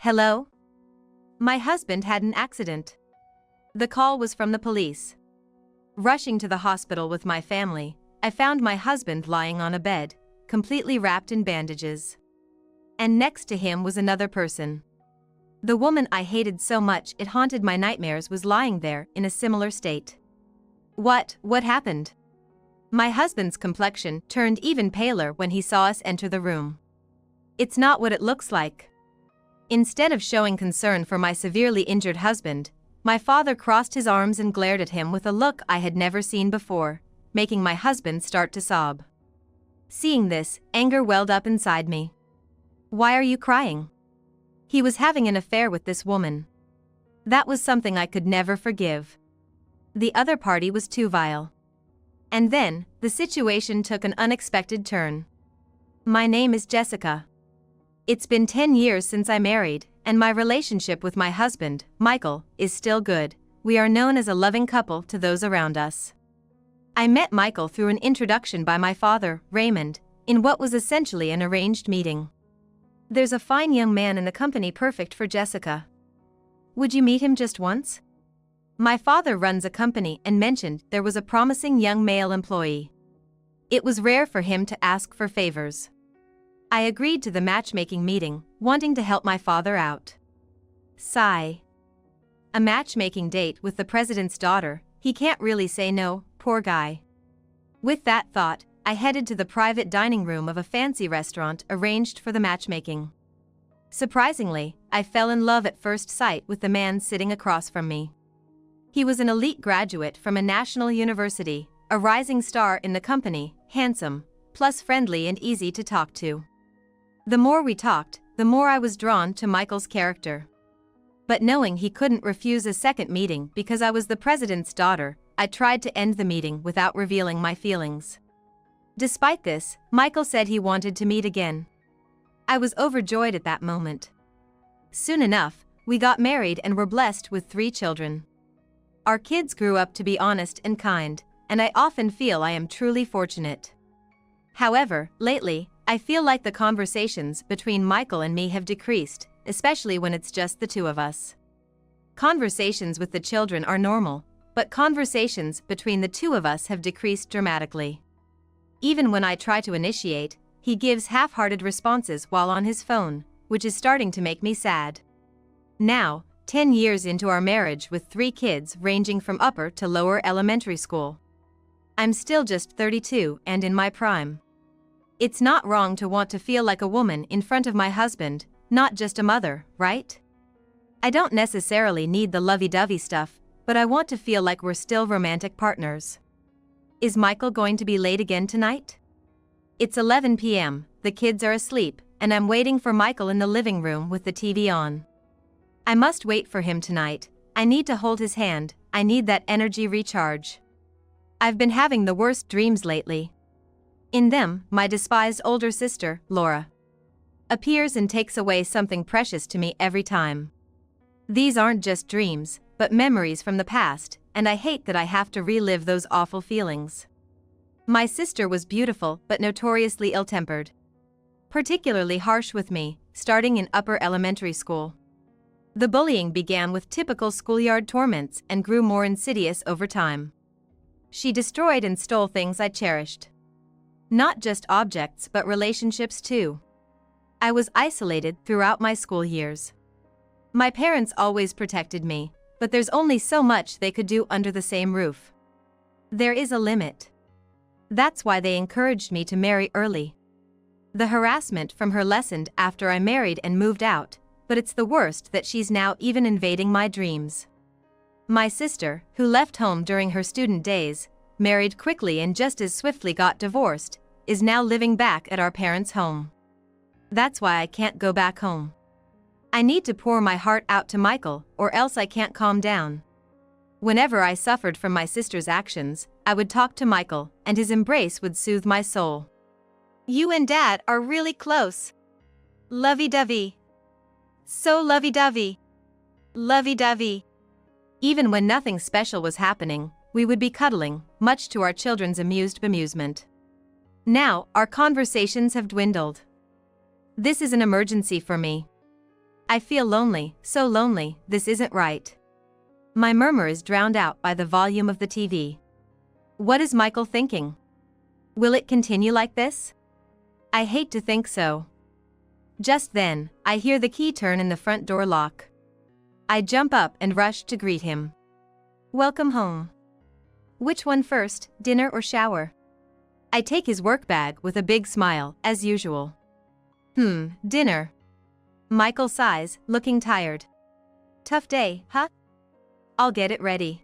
Hello? My husband had an accident. The call was from the police. Rushing to the hospital with my family, I found my husband lying on a bed, completely wrapped in bandages. And next to him was another person. The woman I hated so much it haunted my nightmares was lying there in a similar state. What happened? My husband's complexion turned even paler when he saw us enter the room. It's not what it looks like. Instead of showing concern for my severely injured husband, my father crossed his arms and glared at him with a look I had never seen before, making my husband start to sob. Seeing this, anger welled up inside me. Why are you crying? He was having an affair with this woman. That was something I could never forgive. The other party was too vile. And then, the situation took an unexpected turn. My name is Jessica. It's been 10 years since I married, and my relationship with my husband, Michael, is still good. We are known as a loving couple to those around us. I met Michael through an introduction by my father, Raymond, in what was essentially an arranged meeting. There's a fine young man in the company perfect for Jessica. Would you meet him just once? My father runs a company and mentioned there was a promising young male employee. It was rare for him to ask for favors. I agreed to the matchmaking meeting, wanting to help my father out. Sigh. A matchmaking date with the president's daughter, he can't really say no, poor guy. With that thought, I headed to the private dining room of a fancy restaurant arranged for the matchmaking. Surprisingly, I fell in love at first sight with the man sitting across from me. He was an elite graduate from a national university, a rising star in the company, handsome, plus friendly and easy to talk to. The more we talked, the more I was drawn to Michael's character. But knowing he couldn't refuse a second meeting because I was the president's daughter, I tried to end the meeting without revealing my feelings. Despite this, Michael said he wanted to meet again. I was overjoyed at that moment. Soon enough, we got married and were blessed with 3 children. Our kids grew up to be honest and kind, and I often feel I am truly fortunate. However, lately, I feel like the conversations between Michael and me have decreased, especially when it's just the two of us. Conversations with the children are normal, but conversations between the two of us have decreased dramatically. Even when I try to initiate, he gives half-hearted responses while on his phone, which is starting to make me sad. Now, 10 years into our marriage with 3 kids ranging from upper to lower elementary school. I'm still just 32 and in my prime. It's not wrong to want to feel like a woman in front of my husband, not just a mother, right? I don't necessarily need the lovey-dovey stuff, but I want to feel like we're still romantic partners. Is Michael going to be late again tonight? It's 11 p.m., the kids are asleep, and I'm waiting for Michael in the living room with the TV on. I must wait for him tonight. I need to hold his hand, I need that energy recharge. I've been having the worst dreams lately. In them, my despised older sister, Laura, appears and takes away something precious to me every time. These aren't just dreams, but memories from the past, and I hate that I have to relive those awful feelings. My sister was beautiful but notoriously ill-tempered. Particularly harsh with me, starting in upper elementary school. The bullying began with typical schoolyard torments and grew more insidious over time. She destroyed and stole things I cherished. Not just objects but relationships too. I was isolated throughout my school years. My parents always protected me, but there's only so much they could do under the same roof. There is a limit. That's why they encouraged me to marry early. The harassment from her lessened after I married and moved out, but it's the worst that she's now even invading my dreams. My sister, who left home during her student days, married quickly and just as swiftly got divorced, is now living back at our parents' home. That's why I can't go back home. I need to pour my heart out to Michael, or else I can't calm down. Whenever I suffered from my sister's actions, I would talk to Michael, and his embrace would soothe my soul. You and Dad are really close. Lovey-dovey. So lovey-dovey. Lovey-dovey. Even when nothing special was happening, we would be cuddling, much to our children's amused bemusement. Now, our conversations have dwindled. This is an emergency for me. I feel lonely, so lonely, this isn't right. My murmur is drowned out by the volume of the TV. What is Michael thinking? Will it continue like this? I hate to think so. Just then, I hear the key turn in the front door lock. I jump up and rush to greet him. Welcome home. Which one first, dinner or shower? I take his work bag with a big smile, as usual. Dinner. Michael sighs, looking tired. Tough day, huh? I'll get it ready.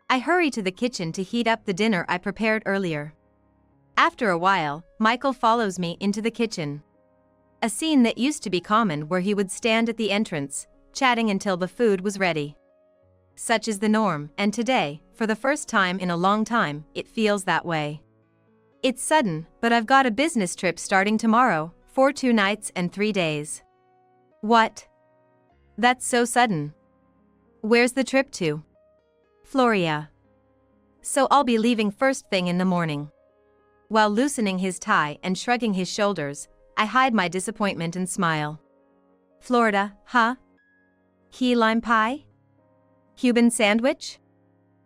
I hurry to the kitchen to heat up the dinner I prepared earlier. After a while, Michael follows me into the kitchen. A scene that used to be common where he would stand at the entrance, chatting until the food was ready. Such is the norm, and today, for the first time in a long time, it feels that way. It's sudden, but I've got a business trip starting tomorrow, for 2 nights and 3 days. What? That's so sudden. Where's the trip to? Florida. So I'll be leaving first thing in the morning. While loosening his tie and shrugging his shoulders, I hide my disappointment and smile. Florida, huh? Key lime pie? Cuban sandwich?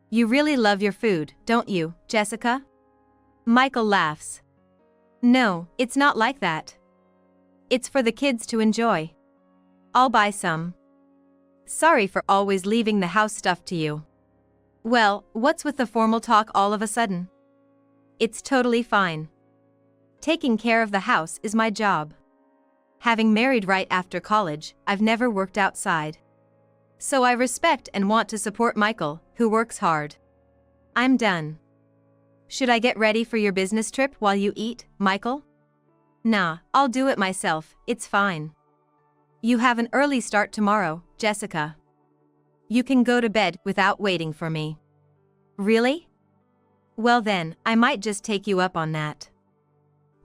You really love your food, don't you, Jessica? Michael laughs. No, it's not like that. It's for the kids to enjoy. I'll buy some. Sorry for always leaving the house stuff to you. Well, what's with the formal talk all of a sudden? It's totally fine. Taking care of the house is my job. Having married right after college, I've never worked outside. So I respect and want to support Michael, who works hard. I'm done. Should I get ready for your business trip while you eat, Michael? Nah, I'll do it myself, it's fine. You have an early start tomorrow, Jessica. You can go to bed without waiting for me. Really? Well then, I might just take you up on that.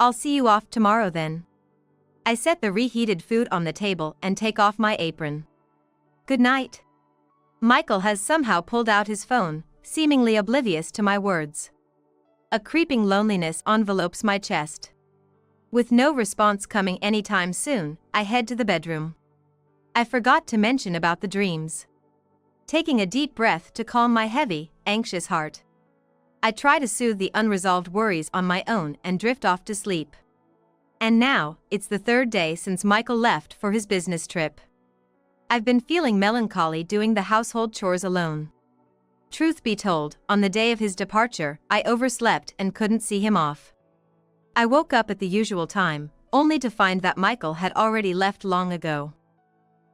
I'll see you off tomorrow then. I set the reheated food on the table and take off my apron. Good night. Michael has somehow pulled out his phone, seemingly oblivious to my words. A creeping loneliness envelopes my chest. With no response coming anytime soon, I head to the bedroom. I forgot to mention about the dreams. Taking a deep breath to calm my heavy, anxious heart. I try to soothe the unresolved worries on my own and drift off to sleep. And now, it's the 3rd day since Michael left for his business trip. I've been feeling melancholy doing the household chores alone. Truth be told, on the day of his departure, I overslept and couldn't see him off. I woke up at the usual time, only to find that Michael had already left long ago.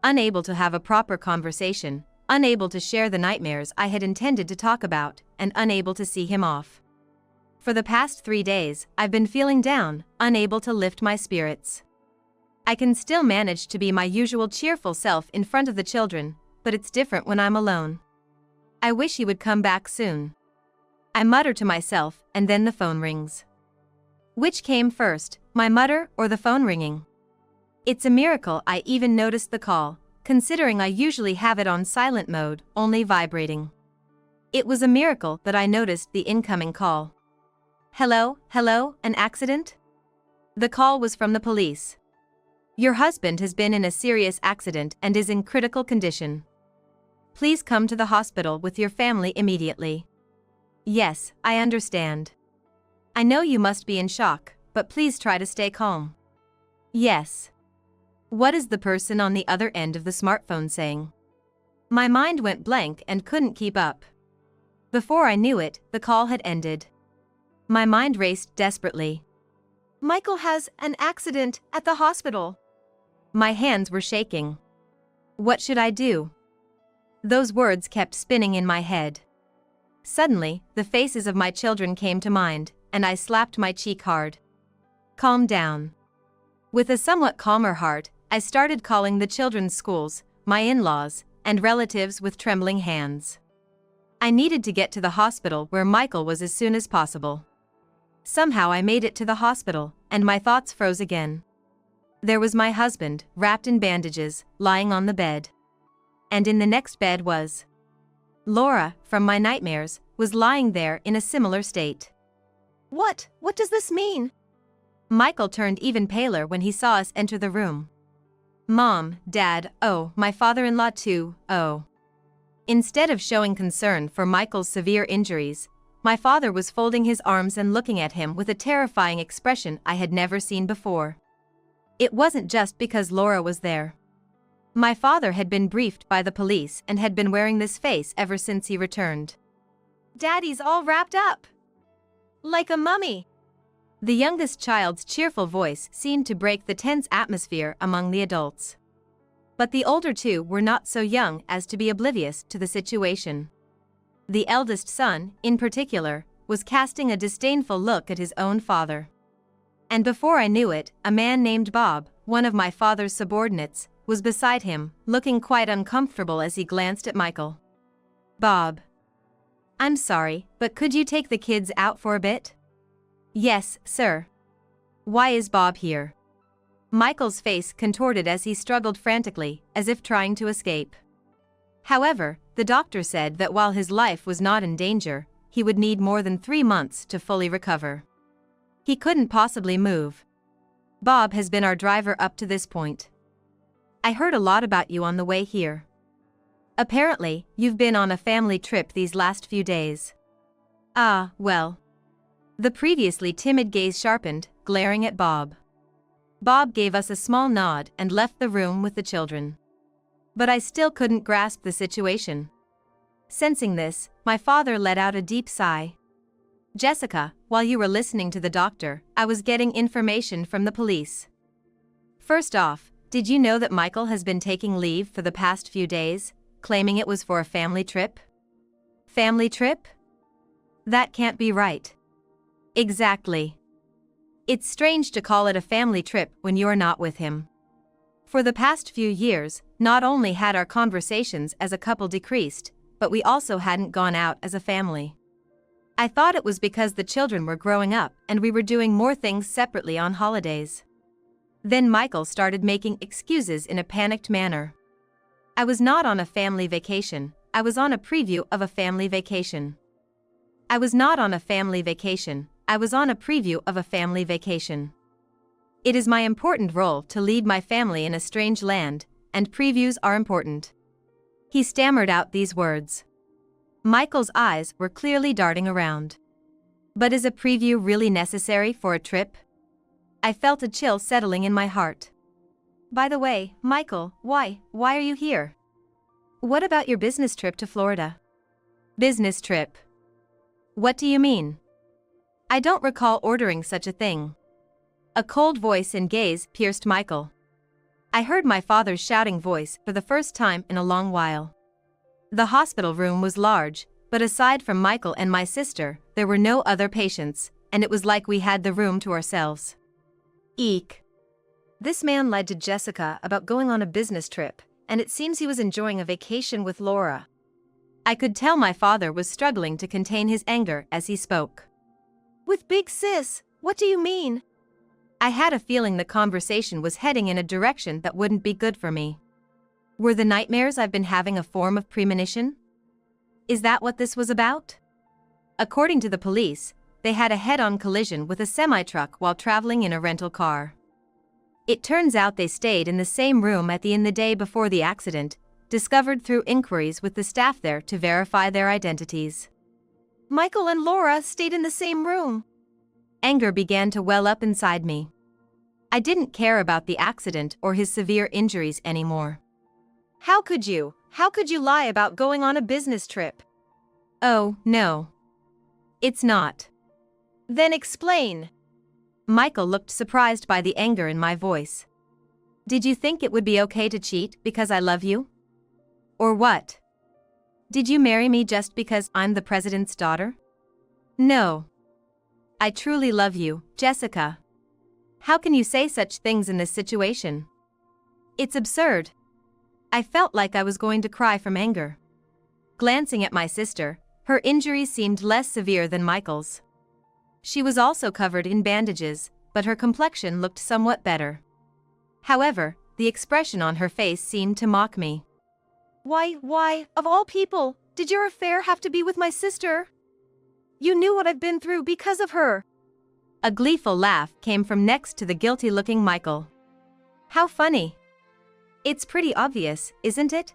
Unable to have a proper conversation, unable to share the nightmares I had intended to talk about, and unable to see him off. For the past 3 days, I've been feeling down, unable to lift my spirits. I can still manage to be my usual cheerful self in front of the children, but it's different when I'm alone. I wish he would come back soon. I mutter to myself, and then the phone rings. Which came first, my mutter or the phone ringing? It's a miracle I even noticed the call, considering I usually have it on silent mode, only vibrating. It was a miracle that I noticed the incoming call. Hello, an accident? The call was from the police. Your husband has been in a serious accident and is in critical condition. Please come to the hospital with your family immediately. Yes, I understand. I know you must be in shock, but please try to stay calm. Yes. What is the person on the other end of the smartphone saying? My mind went blank and couldn't keep up. Before I knew it, the call had ended. My mind raced desperately. Michael has an accident at the hospital. My hands were shaking. What should I do? Those words kept spinning in my head. Suddenly, the faces of my children came to mind, and I slapped my cheek hard. Calm down. With a somewhat calmer heart, I started calling the children's schools, my in-laws, and relatives with trembling hands. I needed to get to the hospital where Michael was as soon as possible. Somehow I made it to the hospital, and my thoughts froze again. There was my husband, wrapped in bandages, lying on the bed. And in the next bed was Laura, from my nightmares, was lying there in a similar state. What does this mean? Michael turned even paler when he saw us enter the room. Mom, Dad, oh, my father-in-law too, oh. Instead of showing concern for Michael's severe injuries, my father was folding his arms and looking at him with a terrifying expression I had never seen before. It wasn't just because Laura was there. My father had been briefed by the police and had been wearing this face ever since he returned. Daddy's all wrapped up. Like a mummy. The youngest child's cheerful voice seemed to break the tense atmosphere among the adults. But the older two were not so young as to be oblivious to the situation. The eldest son, in particular, was casting a disdainful look at his own father. And before I knew it, a man named Bob, one of my father's subordinates, was beside him, looking quite uncomfortable as he glanced at Michael. Bob. I'm sorry, but could you take the kids out for a bit? Yes, sir. Why is Bob here? Michael's face contorted as he struggled frantically, as if trying to escape. However, the doctor said that while his life was not in danger, he would need more than 3 months to fully recover. He couldn't possibly move. Bob has been our driver up to this point. I heard a lot about you on the way here. Apparently, you've been on a family trip these last few days. Ah, well. The previously timid gaze sharpened, glaring at Bob. Bob gave us a small nod and left the room with the children. But I still couldn't grasp the situation. Sensing this, my father let out a deep sigh. Jessica, while you were listening to the doctor, I was getting information from the police. First off, did you know that Michael has been taking leave for the past few days, claiming it was for a family trip? Family trip? That can't be right. Exactly. It's strange to call it a family trip when you're not with him. For the past few years, not only had our conversations as a couple decreased, but we also hadn't gone out as a family. I thought it was because the children were growing up and we were doing more things separately on holidays. Then Michael started making excuses in a panicked manner. I was not on a family vacation, I was on a preview of a family vacation. I was not on a family vacation, I was on a preview of a family vacation. It is my important role to lead my family in a strange land, and previews are important. He stammered out these words. Michael's eyes were clearly darting around. But is a preview really necessary for a trip? I felt a chill settling in my heart. By the way, Michael, why are you here? What about your business trip to Florida? Business trip? What do you mean? I don't recall ordering such a thing. A cold voice and gaze pierced Michael. I heard my father's shouting voice for the first time in a long while. The hospital room was large, but aside from Michael and my sister, there were no other patients, and it was like we had the room to ourselves. Eek. This man lied to Jessica about going on a business trip, and it seems he was enjoying a vacation with Laura. I could tell my father was struggling to contain his anger as he spoke. With big sis, what do you mean? I had a feeling the conversation was heading in a direction that wouldn't be good for me. Were the nightmares I've been having a form of premonition? Is that what this was about? According to the police, they had a head-on collision with a semi-truck while traveling in a rental car. It turns out they stayed in the same room at the inn the day before the accident, discovered through inquiries with the staff there to verify their identities. Michael and Laura stayed in the same room. Anger began to well up inside me. I didn't care about the accident or his severe injuries anymore. How could you lie about going on a business trip? Oh, no. It's not. Then explain. Michael looked surprised by the anger in my voice. Did you think it would be okay to cheat because I love you? Or what? Did you marry me just because I'm the president's daughter? No. I truly love you, Jessica. How can you say such things in this situation? It's absurd. I felt like I was going to cry from anger. Glancing at my sister, her injuries seemed less severe than Michael's. She was also covered in bandages, but her complexion looked somewhat better. However, the expression on her face seemed to mock me. Why, of all people, did your affair have to be with my sister? You knew what I've been through because of her. A gleeful laugh came from next to the guilty-looking Michael. How funny. It's pretty obvious, isn't it?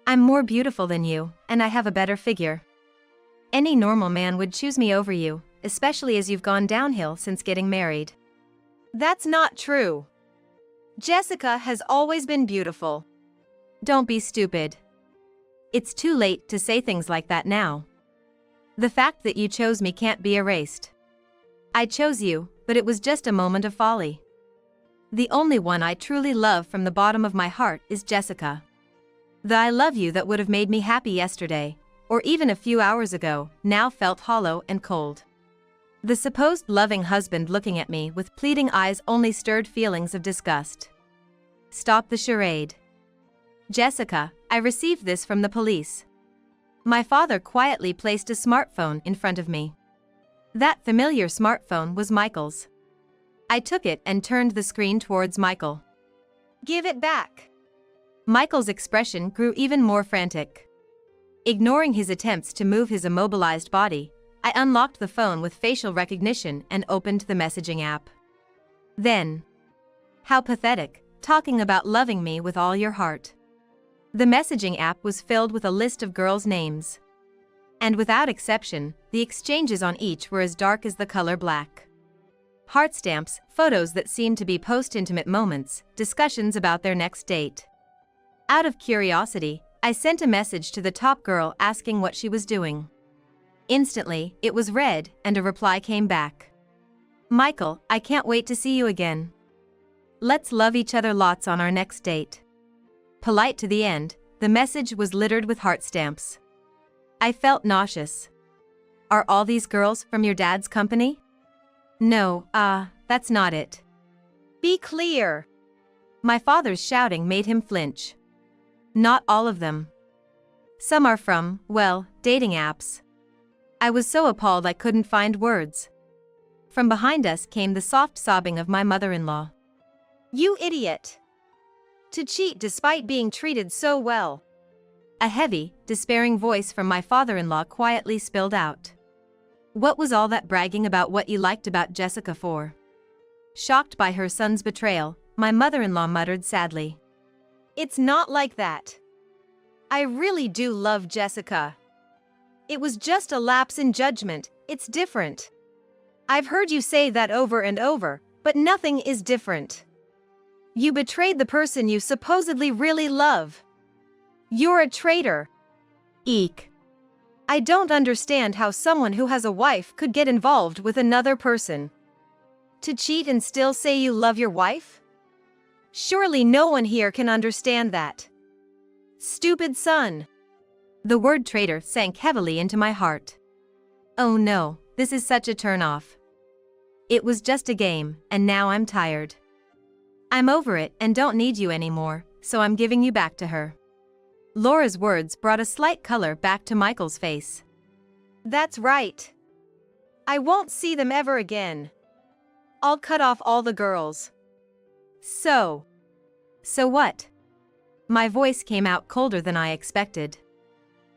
I'm more beautiful than you, and I have a better figure. Any normal man would choose me over you, especially as you've gone downhill since getting married. That's not true. Jessica has always been beautiful. Don't be stupid. It's too late to say things like that now. The fact that you chose me can't be erased. I chose you, but it was just a moment of folly. The only one I truly love from the bottom of my heart is Jessica. The I love you that would have made me happy yesterday, or even a few hours ago, now felt hollow and cold. The supposed loving husband looking at me with pleading eyes only stirred feelings of disgust. Stop the charade. Jessica, I received this from the police. My father quietly placed a smartphone in front of me. That familiar smartphone was Michael's. I took it and turned the screen towards Michael. Give it back. Michael's expression grew even more frantic. Ignoring his attempts to move his immobilized body, I unlocked the phone with facial recognition and opened the messaging app. Then, how pathetic, talking about loving me with all your heart. The messaging app was filled with a list of girls' names. And without exception, the exchanges on each were as dark as the color black. Heart stamps, photos that seemed to be post-intimate moments, discussions about their next date. Out of curiosity, I sent a message to the top girl asking what she was doing. Instantly, it was read, and a reply came back. Michael, I can't wait to see you again. Let's love each other lots on our next date. Polite to the end, the message was littered with heart stamps. I felt nauseous. Are all these girls from your dad's company? No, that's not it. Be clear. My father's shouting made him flinch. Not all of them. Some are from, well, dating apps. I was so appalled I couldn't find words. From behind us came the soft sobbing of my mother-in-law. You idiot! To cheat despite being treated so well. A heavy, despairing voice from my father-in-law quietly spilled out. What was all that bragging about what you liked about Jessica for? Shocked by her son's betrayal, my mother-in-law muttered sadly. It's not like that. I really do love Jessica. It was just a lapse in judgment, it's different. I've heard you say that over and over, but nothing is different. You betrayed the person you supposedly really love. You're a traitor. Eek. I don't understand how someone who has a wife could get involved with another person. To cheat and still say you love your wife? Surely no one here can understand that. Stupid son. The word traitor sank heavily into my heart. Oh no, this is such a turn-off. It was just a game, and now I'm tired. I'm over it and don't need you anymore, so I'm giving you back to her. Laura's words brought a slight color back to Michael's face. That's right. I won't see them ever again. I'll cut off all the girls. So what? My voice came out colder than I expected.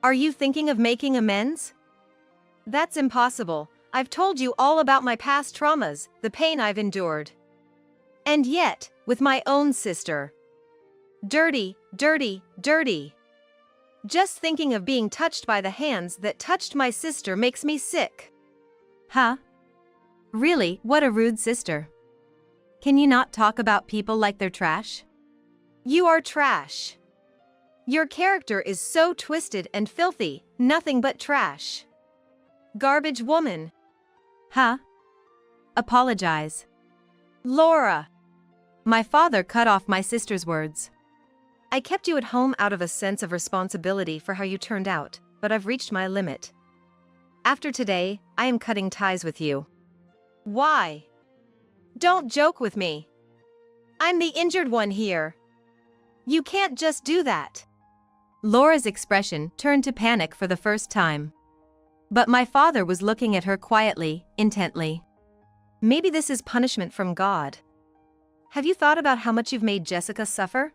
Are you thinking of making amends? That's impossible. I've told you all about my past traumas, the pain I've endured. And yet, with my own sister. Dirty, dirty, dirty. Just thinking of being touched by the hands that touched my sister makes me sick. Huh? Really, what a rude sister. Can you not talk about people like they're trash? You are trash. Your character is so twisted and filthy, nothing but trash. Garbage woman. Huh? Apologize. Laura. My father cut off my sister's words. I kept you at home out of a sense of responsibility for how you turned out, but I've reached my limit. After today, I am cutting ties with you. Why? Don't joke with me. I'm the injured one here. You can't just do that. Laura's expression turned to panic for the first time. But my father was looking at her quietly, intently. Maybe this is punishment from God. Have you thought about how much you've made Jessica suffer?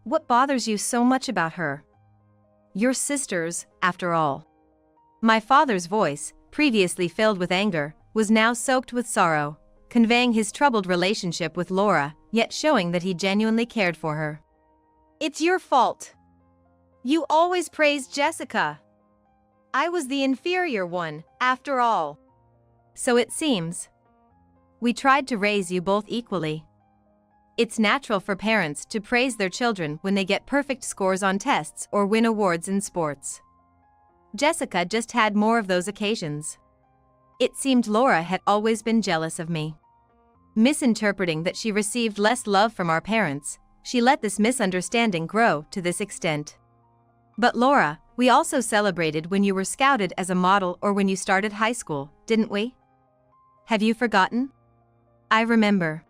What bothers you so much about her? Your sisters, after all. My father's voice, previously filled with anger, was now soaked with sorrow, conveying his troubled relationship with Laura, yet showing that he genuinely cared for her. It's your fault. You always praised Jessica. I was the inferior one, after all. So it seems. We tried to raise you both equally. It's natural for parents to praise their children when they get perfect scores on tests or win awards in sports. Jessica just had more of those occasions. It seemed Laura had always been jealous of me. Misinterpreting that she received less love from our parents, she let this misunderstanding grow to this extent. But Laura, we also celebrated when you were scouted as a model or when you started high school, didn't we? Have you forgotten? I remember.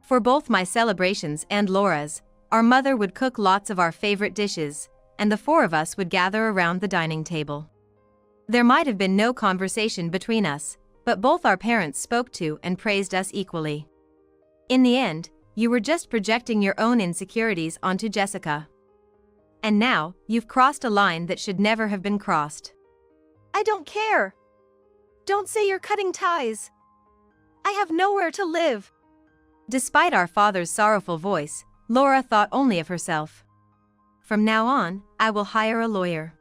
For both my celebrations and Laura's, our mother would cook lots of our favorite dishes, and the four of us would gather around the dining table. There might have been no conversation between us, but both our parents spoke to and praised us equally. In the end, you were just projecting your own insecurities onto Jessica. And now, you've crossed a line that should never have been crossed. I don't care. Don't say you're cutting ties. I have nowhere to live. Despite our father's sorrowful voice, Laura thought only of herself. From now on, I will hire a lawyer.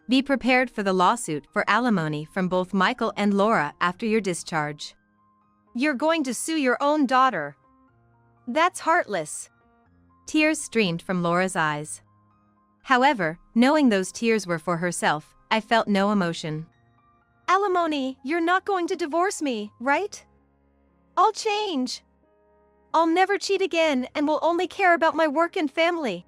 Be prepared for the lawsuit for alimony from both Michael and Laura after your discharge. You're going to sue your own daughter. That's heartless. Tears streamed from Laura's eyes. However, knowing those tears were for herself, I felt no emotion. Alimony, you're not going to divorce me, right? I'll change. I'll never cheat again and will only care about my work and family.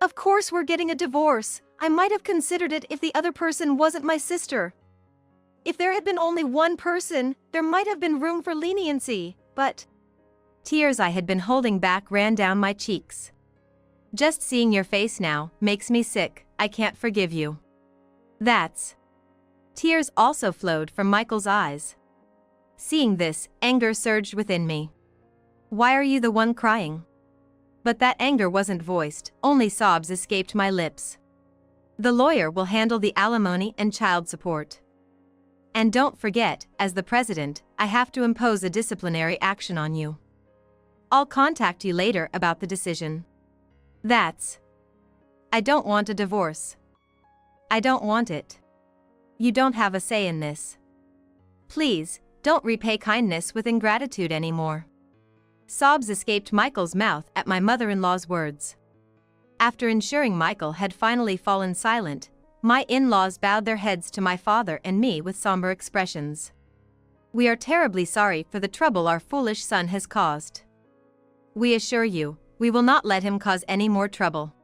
Of course we're getting a divorce. I might have considered it if the other person wasn't my sister. If there had been only one person, there might have been room for leniency, but... Tears I had been holding back ran down my cheeks. Just seeing your face now makes me sick. I can't forgive you. That's... Tears also flowed from Michael's eyes. Seeing this, anger surged within me. Why are you the one crying? But that anger wasn't voiced, only sobs escaped my lips. The lawyer will handle the alimony and child support. And don't forget, as the president, I have to impose a disciplinary action on you. I'll contact you later about the decision. That's... I don't want a divorce. I don't want it. You don't have a say in this. Please, don't repay kindness with ingratitude anymore. Sobs escaped Michael's mouth at my mother-in-law's words. After ensuring Michael had finally fallen silent, my in-laws bowed their heads to my father and me with somber expressions. We are terribly sorry for the trouble our foolish son has caused. We assure you, we will not let him cause any more trouble.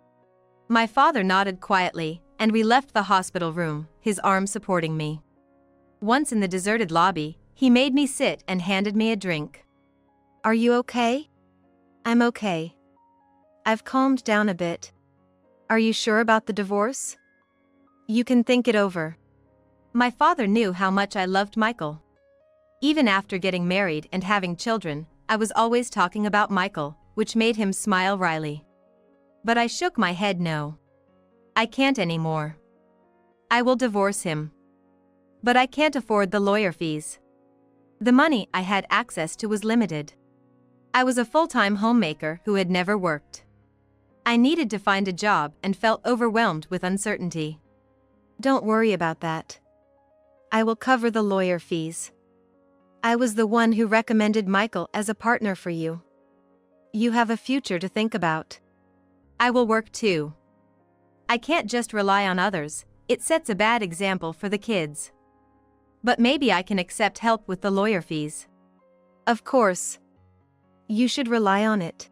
My father nodded quietly, and we left the hospital room, his arm supporting me. Once in the deserted lobby, he made me sit and handed me a drink. Are you okay? I'm okay. I've calmed down a bit. Are you sure about the divorce? You can think it over. My father knew how much I loved Michael. Even after getting married and having children, I was always talking about Michael, which made him smile wryly. But I shook my head no. I can't anymore. I will divorce him. But I can't afford the lawyer fees. The money I had access to was limited. I was a full-time homemaker who had never worked. I needed to find a job and felt overwhelmed with uncertainty. Don't worry about that. I will cover the lawyer fees. I was the one who recommended Michael as a partner for you. You have a future to think about. I will work too. I can't just rely on others, it sets a bad example for the kids. But maybe I can accept help with the lawyer fees. Of course. You should rely on it.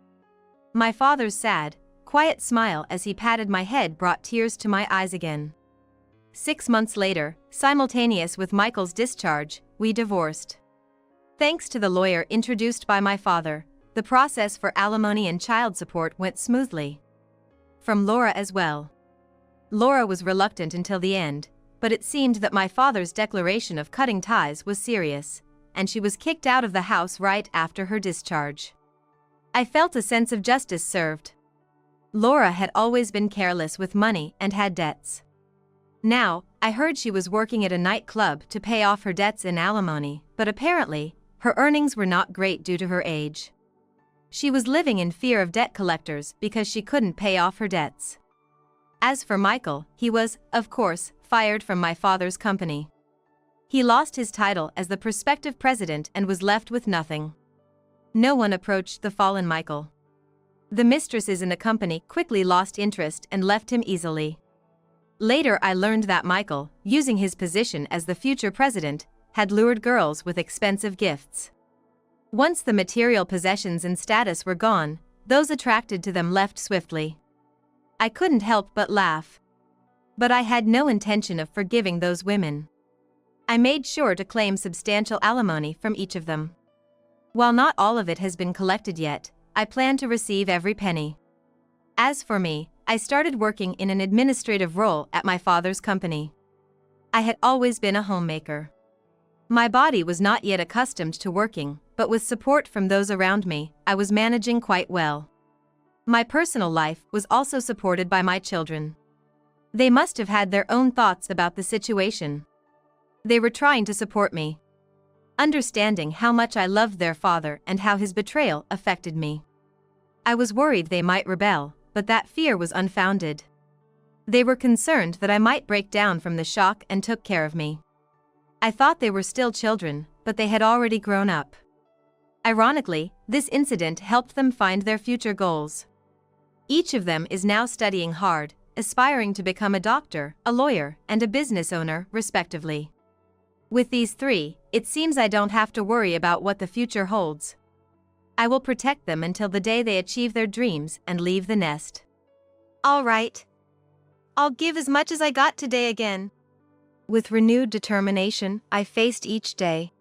My father's sad, quiet smile as he patted my head brought tears to my eyes again. 6 months later, simultaneous with Michael's discharge, we divorced. Thanks to the lawyer introduced by my father, the process for alimony and child support went smoothly. From Laura as well. Laura was reluctant until the end, but it seemed that my father's declaration of cutting ties was serious, and she was kicked out of the house right after her discharge. I felt a sense of justice served. Laura had always been careless with money and had debts. Now, I heard she was working at a nightclub to pay off her debts in alimony, but apparently, her earnings were not great due to her age. She was living in fear of debt collectors because she couldn't pay off her debts. As for Michael, he was, of course, fired from my father's company. He lost his title as the prospective president and was left with nothing. No one approached the fallen Michael. The mistresses in the company quickly lost interest and left him easily. Later I learned that Michael, using his position as the future president, had lured girls with expensive gifts. Once the material possessions and status were gone, those attracted to them left swiftly. I couldn't help but laugh. But I had no intention of forgiving those women. I made sure to claim substantial alimony from each of them. While not all of it has been collected yet, I plan to receive every penny. As for me, I started working in an administrative role at my father's company. I had always been a homemaker. My body was not yet accustomed to working, but with support from those around me, I was managing quite well. My personal life was also supported by my children. They must have had their own thoughts about the situation. They were trying to support me, understanding how much I loved their father and how his betrayal affected me. I was worried they might rebel, but that fear was unfounded. They were concerned that I might break down from the shock and took care of me. I thought they were still children, but they had already grown up. Ironically, this incident helped them find their future goals. Each of them is now studying hard, aspiring to become a doctor, a lawyer, and a business owner, respectively. With these three, it seems I don't have to worry about what the future holds. I will protect them until the day they achieve their dreams and leave the nest. All right. I'll give as much as I got today again. With renewed determination, I faced each day.